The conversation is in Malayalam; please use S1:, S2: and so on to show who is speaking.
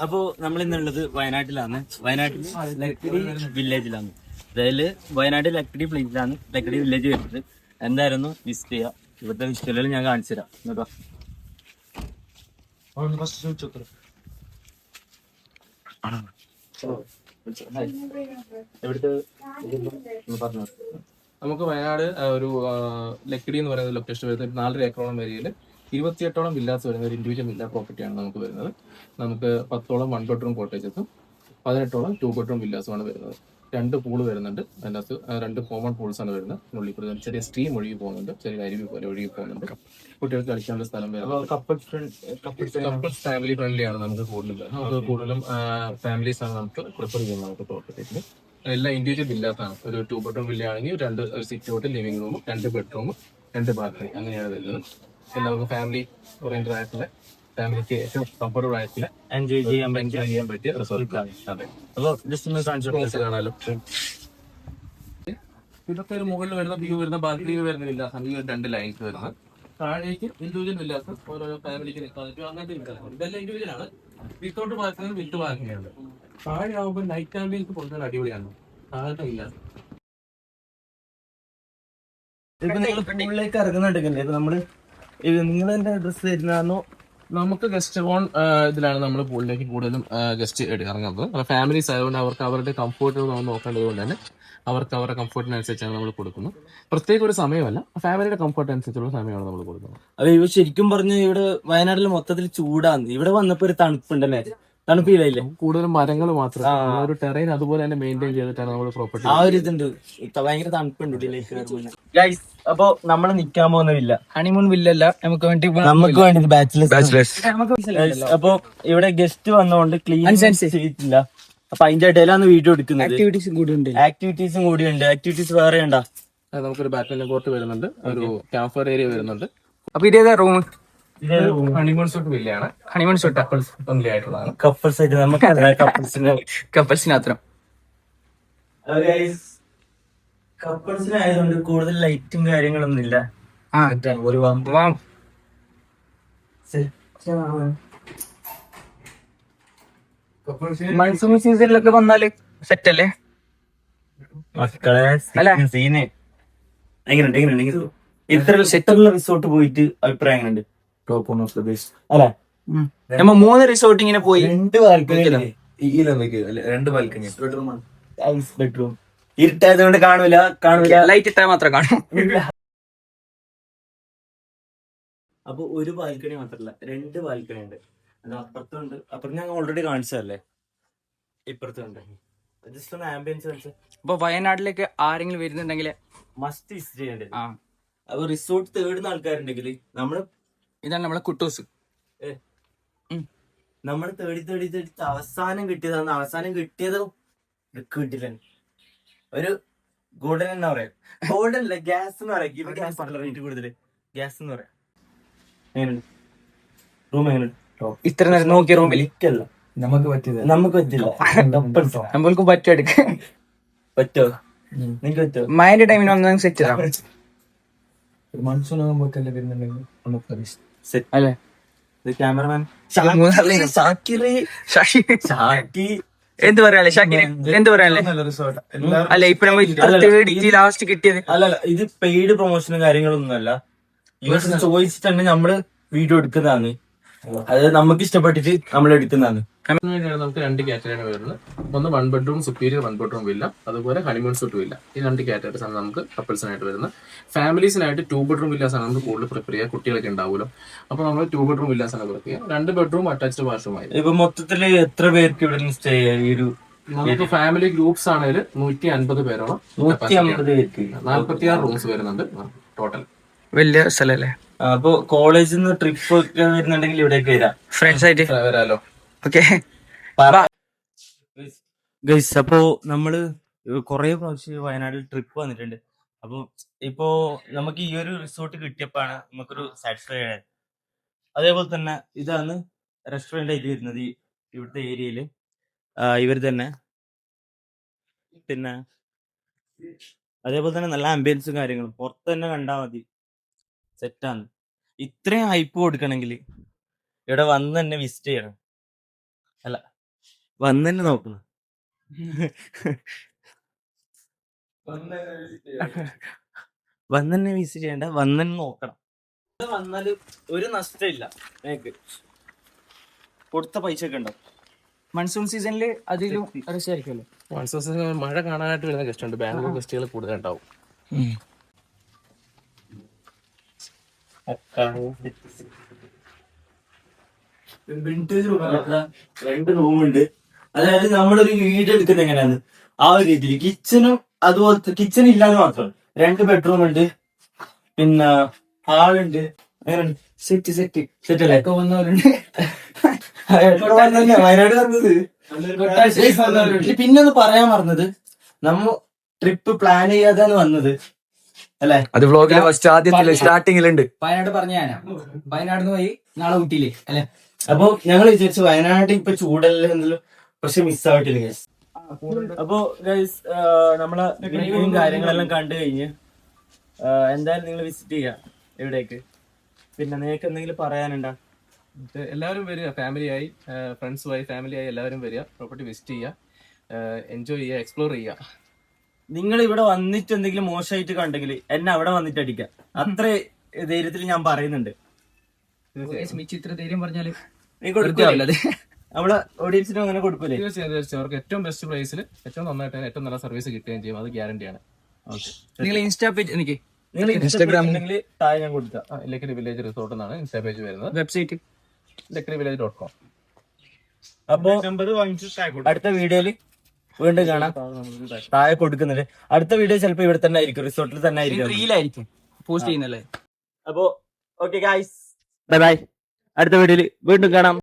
S1: അപ്പോ നമ്മൾ ഇന്നുള്ളത് വയനാട്ടിലാണ്. വയനാട്ടിൽ ലക്കിടി വില്ലേജിലാണ്. അതായത് വയനാട് ലക്കിടി പ്ലേസിലാണ് ലക്കിടി വില്ലേജ് വരുന്നത്. എന്തായിരുന്നു വിസിറ്റ് ചെയ്യുക. ഇവിടുത്തെ വിഷ്വലുകൾ ഞാൻ കാണിച്ചു തരാം കേട്ടോ.
S2: നമുക്ക് വയനാട് ഒരു ലക്കിടി എന്ന് പറയുന്ന ലൊക്കേഷൻ വരുന്നത് 4.5 ഏക്കറോളം ഏരിയയിൽ 28ഓളം വില്ലാസ് വരുന്ന ഒരു ഇൻഡിവിജ്വൽ വില്ല പ്രോപ്പർട്ടിയാണ് നമുക്ക് വരുന്നത്. നമുക്ക് 10ഓളം 1 ബെഡ്റൂം കോട്ടേജസും 18ഓളം 2 ബെഡ്റൂം വില്ലാസുമാണ് വരുന്നത്. 2 പൂള് വരുന്നുണ്ട്. അതിനകത്ത് 2 കോമൺ പൂൾസ് ആണ് വരുന്നത്. ഉള്ളിൽ കൂടി ചെറിയ സ്ട്രീം ഒഴുകി പോകുന്നുണ്ട്, ചെറിയ അരുവി പോലെ ഒഴുകി പോകുന്നുണ്ട്. കുട്ടികൾക്ക് കളിക്കാനുള്ള സ്ഥലം കപ്പിൾസ് ഫാമിലി ഫ്രണ്ട്ലി ആണ് നമുക്ക് കൂടുതലും ഫാമിലീസ് ആണ് നമുക്ക് പ്രിഫർ ചെയ്യുന്നത് നമുക്ക് പ്രോപ്പർട്ടിയിൽ. എല്ലാം ഇൻഡിവിജ്വൽ വില്ലാസാണ്. ഒരു 2 ബെഡ്റൂം വില്ല ആണെങ്കിൽ 2 സിറ്റ് ഔട്ട്, ലിവിംഗ് റൂമും 2 ബെഡ്റൂമും 2 ബാൽക്കണി അങ്ങനെയാണ് വരുന്നത്. എല്ലാവർക്കും ഫാമിലി ഓറിയന്റഡ് ആയിട്ടുള്ള, ഫാമിലിക്ക് ഏറ്റവും കംഫർട്ടബിൾ ആയിട്ടുള്ള
S1: എൻജോയ് ചെയ്യാൻ
S2: പറ്റിയ റിസോർട്ടാണ്. അതെ,
S1: അപ്പോൾ ജസ്റ്റ് ഒന്ന് കാണിച്ചു
S2: കാണാലോ. ഇതൊക്കെ ഒരു മുകളിൽ വരുന്ന വ്യൂ വരുന്ന ബാൽക്കണി വരുന്ന വില്ലാസ് ആണ്. 2 ലൈൻസ് വരുന്നത്. താഴേക്ക് ഇൻഡിവിജ്വൽ വില്ലാസ് ഓരോ ഫാമിലിക്ക് നിൽക്കാൻ പറ്റും. അങ്ങനത്തെ വില്ലാസ് ഇതെല്ലാം ഇൻഡിവിജ്വൽ ആണ്. വിത്തൗട്ട് ബാൽക്കണി വിത്ത് ബാൽക്കണിയാണ്. താഴെ ആകുമ്പോൾ നൈറ്റ് ആംബിയൻസ് കൊടുത്താൽ അടിപൊളിയാണ്. താഴത്തെ വില്ലാസ്
S1: ഇപ്പൊ നിങ്ങൾ പൂളിലേക്ക് ഇറങ്ങുന്നുണ്ടെങ്കിൽ നമ്മള് നിങ്ങൾ തന്നെ ഡ്രസ് തരുന്നതാണോ?
S2: നമുക്ക് ഗസ്റ്റ് ഓൺ ഇതിലാണ് നമ്മൾ പൂളിലേക്ക് കൂടുതലും ഗസ്റ്റ് ഇറങ്ങുന്നത്. അപ്പോൾ ഫാമിലീസ് ആയതുകൊണ്ട് അവർക്ക് അവരുടെ കംഫോർട്ട് നമ്മൾ നോക്കേണ്ടത് കൊണ്ട് തന്നെ അവർക്ക് അവരുടെ കംഫോർട്ടിനനുസരിച്ചാണ് നമ്മൾ കൊടുക്കുന്നത്. പ്രത്യേക ഒരു സമയമല്ല, ഫാമിലിയുടെ കംഫോർട്ട് അനുസരിച്ചുള്ള സമയമാണ് നമ്മൾ കൊടുക്കുന്നത്.
S1: അപ്പൊ ഇവ ശരിക്കും പറഞ്ഞ ഇവിടെ വയനാട്ടിൽ മൊത്തത്തിൽ ചൂടാണ്. ഇവിടെ വന്നപ്പോ ഒരു തണുപ്പുണ്ടല്ലേ? തണുപ്പില്ലേ?
S2: കൂടുതലും മരങ്ങൾ മാത്രം, ഒരു ടെറൈൻ അതുപോലെ തന്നെ മെയിൻറ്റെയിൻ ചെയ്തിട്ടാണ് നമ്മൾ പ്രോപ്പർട്ടി.
S1: ആ ഒരു ഇതുണ്ട്, ഭയങ്കര തണുപ്പുണ്ട് ഇതിലേക്ക്. അപ്പൊ നമ്മൾ നിക്കാൻ പോകുന്നില്ല,
S3: ഹണിമൂൺ വില്ലല്ല, നമുക്ക്
S1: വേണ്ടി ബാച്ചിലേഴ്സ്. അപ്പൊ ഇവിടെ ഗസ്റ്റ് വന്നോണ്ട് ക്ലീൻ ചെയ്തിട്ടില്ല. അപ്പൊ അതിന്റെ ഇടയിലാണ് വീഡിയോ എടുക്കുന്നത്. ആക്ടിവിറ്റീസും കൂടിയുണ്ട്. ആക്ടിവിറ്റീസ് വേറെ ഉണ്ടാ.
S2: നമുക്കൊരു ബാഡ്മിന്റൺ കോർട്ട് വരുന്നുണ്ട്, ഒരു ക്യാമ്പ് ഫയർ ഏരിയ വരുന്നുണ്ട്.
S3: അപ്പൊ ഇതേതാ റൂം?
S2: ഹണിമൂൺ സൂട്ട് വില്ലയാണ്.
S3: ഹണിമൂൺ സൂട്ട്
S2: കപ്പിൾസ് ഫ്രണ്ട്ലി ആയിട്ടുള്ളതാണ്.
S1: കപ്പിൾസ് ആയിട്ട് നമുക്ക്
S3: കപ്പിൾസിനത്രം
S1: കപ്പിൾസിനായതുകൊണ്ട് കൂടുതൽ ലൈറ്റും കാര്യങ്ങളൊന്നും ഇല്ല.
S3: മൺസൂൺ സീസണിലൊക്കെ വന്നാല് സെറ്റ് അല്ലേ
S1: മക്കളെ? സീന് എങ്ങനെയുണ്ട്? ഇത്ര സെറ്റുള്ള റിസോർട്ട് പോയിട്ട് അഭിപ്രായം എങ്ങനെയുണ്ട്?
S2: Top on of the base
S1: അല്ലെ?
S3: നമ്മ 3 റിസോർട്ട് ഇങ്ങനെ പോയി.
S1: 2 ബാൽക്കണി,
S2: 2 ബാൽക്കണി,
S1: ബെഡ്റൂം. ഇരുട്ടായത് കൊണ്ട് കാണൂല.
S3: ലൈറ്റ് ഇട്ടാൽ മാത്രം കാണും.
S1: അപ്പൊ ഒരു ബാൽക്കണി മാത്രല്ല, 2 ബാൽക്കണി ഉണ്ട്. അത് അപ്പുറത്തുണ്ട്. അപ്പുറത്ത് ഞാൻ ഓൾറെഡി കാണിച്ചതല്ലേ, ഇപ്പുറത്തുണ്ട്. ജസ്റ്റ് ഒന്ന് ആംബിയൻസ് കാണിച്ചു.
S3: അപ്പൊ വയനാട്ടിലേക്ക് ആരെങ്കിലും വരുന്നുണ്ടെങ്കിൽ
S1: മസ്റ്റ് വിസിറ്റ് ചെയ്യേണ്ടത്. അപ്പൊ റിസോർട്ട് തേടുന്ന ആൾക്കാരുണ്ടെങ്കിൽ
S3: ഇതാണ് നമ്മളെ കുട്ടൂസ്.
S1: നമ്മൾ തേടി അവസാനം കിട്ടിയതാണ്. അവസാനം കിട്ടിയതോ കിട്ടില്ല. ഒരു ഗോൾഡൻ എന്നാ പറയാ, ഗോൾഡൻ അല്ല, ഗ്യാസ് എന്ന് പറയാം. റേറ്റ് കൂടുതല് ഗ്യാസ് എന്ന് പറയാം. എങ്ങനെയുണ്ട് റൂം? എങ്ങനെയുണ്ട്?
S3: ഇത്ര നേരം നോക്കിയ റൂമിൽ
S1: നമുക്ക് പറ്റില്ല.
S3: നമ്മൾക്കും പറ്റും എടുക്കാൻ
S1: പറ്റോ? നിങ്ങൾക്ക് പറ്റോ?
S3: മഴന്റെ ടൈമിന് ഒന്നും സെറ്റ് ചെയ്താൽ
S2: മൺസൂൺ ആകുമ്പോഴല്ലേ വരുന്നുണ്ടെങ്കിൽ നമുക്ക്
S3: അല്ലേ?
S1: ക്യാമറമാൻ
S3: എന്ത് പറയാല്ലേ ഷാക്കിർ, എന്ത് പറയാല്ലേ? അല്ല ഇപ്പൊ ലാസ്റ്റ് കിട്ടിയത്
S1: അല്ലല്ല, ഇത് പെയ്ഡ് പ്രൊമോഷനും കാര്യങ്ങളൊന്നും അല്ല. ഇവർ ചോദിച്ചിട്ടുണ്ട് നമ്മള് വീഡിയോ എടുക്കുന്നതാണ്. അത് നമുക്ക് ഇഷ്ടപ്പെട്ടിട്ട് നമ്മൾ എടുക്കുന്നതാണ്.
S2: നമുക്ക് 2 കാറ്റഗറിയാണ് വരുന്നത്. ഒന്ന് 1 ബെഡ്റൂം സുപ്പീരിയർ 1 ബെഡ്റൂം വില്ല, അതുപോലെ ഹണിമൂൺ സൂട്ട് വില്ല. ഈ 2 കാറ്റഗറീസ് ആണ് നമുക്ക് കപ്പിൾസിനായിട്ട് വരുന്നത്. ഫാമിലീസിനായിട്ട് 2 ബെഡ്റൂം വില്ലാസ് ആണ് നമുക്ക് കൂടുതൽ പ്രിഫർ ചെയ്യുക. കുട്ടികളൊക്കെ ഉണ്ടാവുമല്ലോ, അപ്പൊ നമ്മൾ 2 ബെഡ്റൂം വില്ലാസ് ആണ് പ്രിഫർ ചെയ്യുക. 2 ബെഡ്റൂം അറ്റാച്ച്ഡ് വാഷ്റൂമായി.
S1: ഇപ്പൊ മൊത്തത്തില് എത്ര പേർക്ക് ഇവിടെ സ്റ്റേ ചെയ്യാം? ഈ ഒരു
S2: നമുക്ക് ഫാമിലി ഗ്രൂപ്പ്സ് ആണെങ്കിൽ 150 പേരോളം,
S1: 150 പേർക്ക്
S2: 46 റൂംസ് വരുന്നുണ്ട് ടോട്ടൽ.
S3: വലിയ സ്ഥലല്ലേ?
S1: അപ്പൊ കോളേജിൽ നിന്ന് ട്രിപ്പ് ഒക്കെ വരുന്നുണ്ടെങ്കിൽ ഇവിടേക്ക് വരാം,
S3: ഫ്രണ്ട്സ് ആയിട്ട്
S2: വരാലോ.
S3: Okay
S1: guys. അപ്പോ നമ്മള് കൊറേ പ്രാവശ്യം വയനാട്ടിൽ ട്രിപ്പ് വന്നിട്ടുണ്ട്. അപ്പൊ ഇപ്പോ നമുക്ക് ഈ ഒരു റിസോർട്ട് കിട്ടിയപ്പോഴാണ് നമുക്കൊരു സാറ്റിസ്ഫൈ ആയത്. അതേപോലെ തന്നെ ഇതാണ് റെസ്റ്റോറന്റ് ആയിട്ട് വരുന്നത് ഇവിടുത്തെ ഏരിയയില്. ഇവർ തന്നെ, പിന്നെ അതേപോലെ തന്നെ നല്ല ആംബിയൻസും കാര്യങ്ങളും. പുറത്ത് തന്നെ കണ്ടാൽ മതി, സെറ്റാണ്. ഇത്രയും ഹൈപ്പ് കൊടുക്കണമെങ്കിൽ ഇവിടെ വന്ന് തന്നെ വിസിറ്റ് ചെയ്യണം. അല്ല വന്നെ നോക്കുന്നു. വന്നെ വിസിറ്റ് ചെയ്യണ്ട, വന്നെ നോക്കണം. ഇവിടെ വന്നാല് ഒരു നഷ്ടമില്ല. നിങ്ങൾക്ക് കൊടുത്ത പൈസ ഒക്കെ ഉണ്ടാവും.
S3: മൺസൂൺ സീസണില് അതിലും രസമായിരിക്കുമല്ലോ.
S2: മഴ കാണാനായിട്ട് വരുന്ന ഗസ്റ്റ് ഉണ്ട്. ബാംഗ്ലൂർ ഗസ്റ്റുകൾ കൂടുതലുണ്ടാവും.
S1: രണ്ട് റൂമുണ്ട്. അതായത് നമ്മളൊരു വീട് എടുക്കുന്നത് എങ്ങനെയാണ് ആ ഒരു രീതിയിൽ. കിച്ചണും അതുപോലത്തെ കിച്ചൺ ഇല്ലാന്ന് മാത്രം 2 ബെഡ്റൂം ഉണ്ട്, പിന്നെ ഹാളുണ്ട്. അങ്ങനെ സെറ്റ് സെറ്റ് സെറ്റ് അല്ലേ വയനാട് പറഞ്ഞത്. പിന്നെ ഒന്ന് പറയാൻ പറഞ്ഞത്, നമ്മ ട്രിപ്പ് പ്ലാൻ ചെയ്യാതാണ് വന്നത് അല്ലെ.
S3: അത് വ്ളോഗില് ഫസ്റ്റ് ആദ്യത്തില് സ്റ്റാർട്ടിങ്ങിലുണ്ട്.
S4: വയനാട് പറഞ്ഞ ഞാനാ. വയനാട് പോയി നാളെ ഊട്ടിയില്ലേ അല്ലെ.
S1: അപ്പൊ ഞങ്ങൾ വിചാരിച്ചു വയനാട് ഇപ്പൊ ചൂടല്ലേ എന്തെങ്കിലും പക്ഷെ മിസ്സാവട്ടില്ല ഗൈസ്. അപ്പൊ ഗൈസ് നമ്മളെ വീഡിയോയും കാര്യങ്ങളെല്ലാം കണ്ടു കഴിഞ്ഞ് എന്തായാലും നിങ്ങൾ വിസിറ്റ് ചെയ്യാം എവിടേക്ക്. പിന്നെ നിങ്ങൾക്ക് എന്തെങ്കിലും പറയാനുണ്ടോ?
S2: എല്ലാവരും വരിക, ഫാമിലിയായി, ഫ്രണ്ട്സുമായി, ഫാമിലിയായി എല്ലാവരും വരിക, പ്രോപ്പർട്ടി വിസിറ്റ് ചെയ്യുക, എൻജോയ് ചെയ്യുക, എക്സ്പ്ലോർ ചെയ്യുക.
S1: നിങ്ങൾ ഇവിടെ വന്നിട്ട് എന്തെങ്കിലും മോശമായിട്ട് കണ്ടെങ്കിൽ എന്നെ അവിടെ വന്നിട്ട് അടിക്കാം. അത്ര ധൈര്യത്തിൽ ഞാൻ പറയുന്നുണ്ട്.
S4: മിച്ചു ഇത്ര ധൈര്യം പറഞ്ഞാല്
S1: നീ കൊടുക്കില്ല, നമ്മളെ ഓഡിയൻസിനും അങ്ങനെ കൊടുക്കൂലേ?
S2: തീർച്ചയായും തീർച്ചയായും അവർക്ക് ഏറ്റവും ബെസ്റ്റ് പ്രൈസിൽ ഏറ്റവും നന്നായിട്ട് തന്നെ ഏറ്റവും നല്ല സർവീസ് കിട്ടുകയും ചെയ്യും. അത് ഗ്യാരണ്ടിയാണ്.
S3: നിങ്ങൾ ഇൻസ്റ്റാ പേജ് എനിക്ക്
S1: നിങ്ങൾ ഇൻസ്റ്റാഗ്രാം താഴെ ഞാൻ കൊടുക്കാം.
S2: ലക്കിടി വില്ലേജ് റിസോർട്ട് എന്നാണ് ഇൻസ്റ്റാ പേജ് വരുന്നത്.
S3: Website
S2: lakidivillage.com.
S1: അപ്പൊ അടുത്ത വീഡിയോയില് വീണ്ടും കാണാം. താഴെ കൊടുക്കുന്നുണ്ട്. അടുത്ത വീഡിയോ ചിലപ്പോ ഇവിടെ തന്നെ ആയിരിക്കും, റിസോർട്ടിൽ തന്നെ ആയിരിക്കും.
S3: റീലായിരിക്കും പോസ്റ്റ് ചെയ്യുന്നല്ലേ.
S1: അപ്പോ ഓക്കെ ഗായ്സ്, ബൈ ബൈ. അടുത്ത വീഡിയോയില് വീണ്ടും കാണാം.